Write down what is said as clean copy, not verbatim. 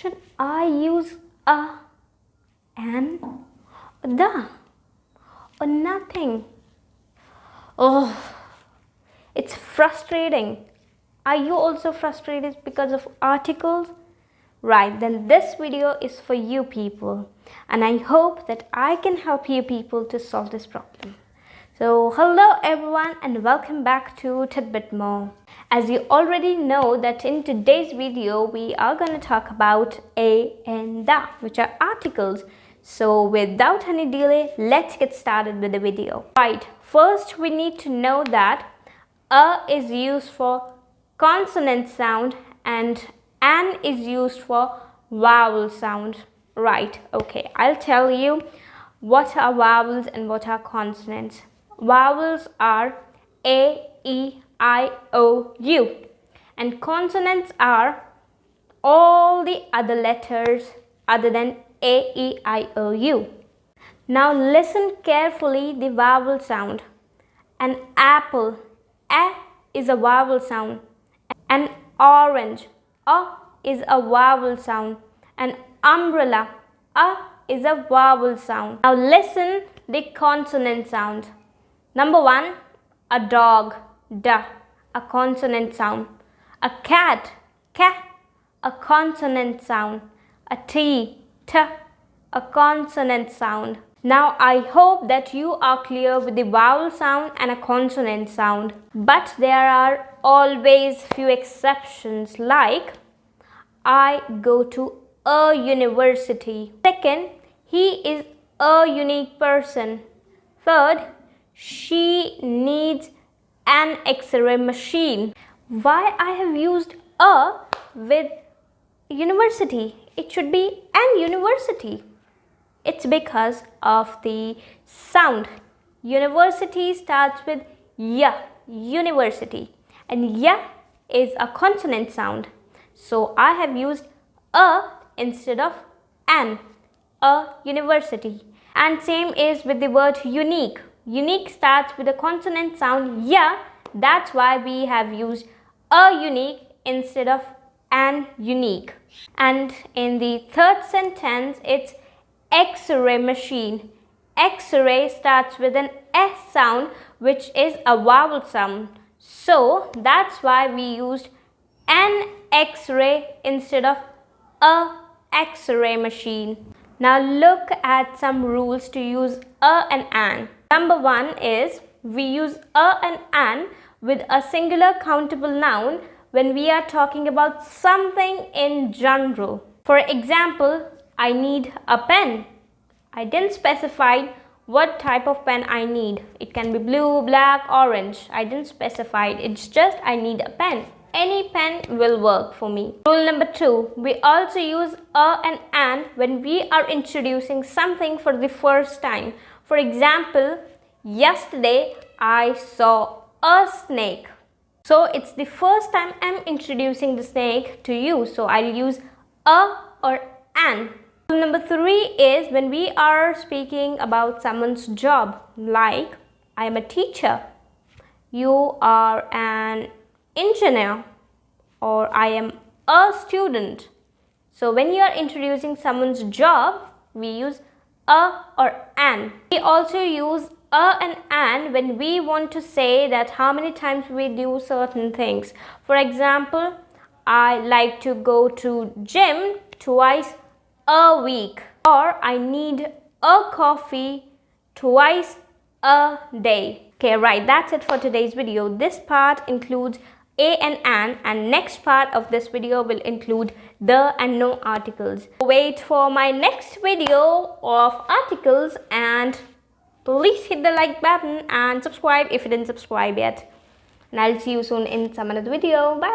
Should I use a, an, the, or nothing? Oh, it's frustrating. Are you also frustrated because of articles? Right, then this video is for you people, and I hope that I can help you people to solve this problem. So hello everyone and welcome back to Tidbit More. As you already know that in today's video we are going to talk about a and the, which are articles. So without any delay, let's get started with the video. Right, first we need to know that a is used for consonant sound and an is used for vowel sound. Right, okay, I'll tell you what are vowels and what are consonants. Vowels are A, E, I, O, U, and consonants are all the other letters other than A, E, I, O, U. Now listen carefully the vowel sound. An apple, A is a vowel sound. An orange, A is a vowel sound. An umbrella, A is a vowel sound. Now listen the consonant sound. Number 1, a dog, da, a consonant sound. A cat, ka, a consonant sound. A tea, t, a consonant sound. Now I hope that you are clear with the vowel sound and a consonant sound. But there are always few exceptions, like I go to a university. Second, he is a unique person. Third, she needs an X-ray machine. Why I have used a with university? It should be an university. It's because of the sound. University starts with ya, university, and ya is a consonant sound. So I have used a instead of an, a university. And same is with the word unique. Unique starts with a consonant sound ya, that's why we have used a unique instead of an unique. And in the third sentence, it's X-ray machine. X-ray starts with an S sound, which is a vowel sound. So that's why we used an X-ray instead of a X-ray machine. Now look at some rules to use a and an. Number 1 is we use a and an with a singular countable noun when we are talking about something in general. For example, I need a pen. I didn't specify what type of pen I need. It can be blue, black, orange. I didn't specify it. It's just I need a pen. Any pen will work for me. Rule number 2. We also use a and an when we are introducing something for the first time. For example, yesterday I saw a snake. So it's the first time I'm introducing the snake to you. So I'll use a or an. Rule number 3 is when we are speaking about someone's job, like I am a teacher, you are an engineer, or I am a student. So when you are introducing someone's job, we use a or an. We also use a and an when we want to say that how many times we do certain things. For example, I like to go to gym twice a week, or I need a coffee twice a day. Okay, right, that's it for today's video. This part includes a and next part of this video will include the and no articles. Wait for my next video of articles, and please hit the like button and subscribe if you didn't subscribe yet. And I'll see you soon in some another video. Bye.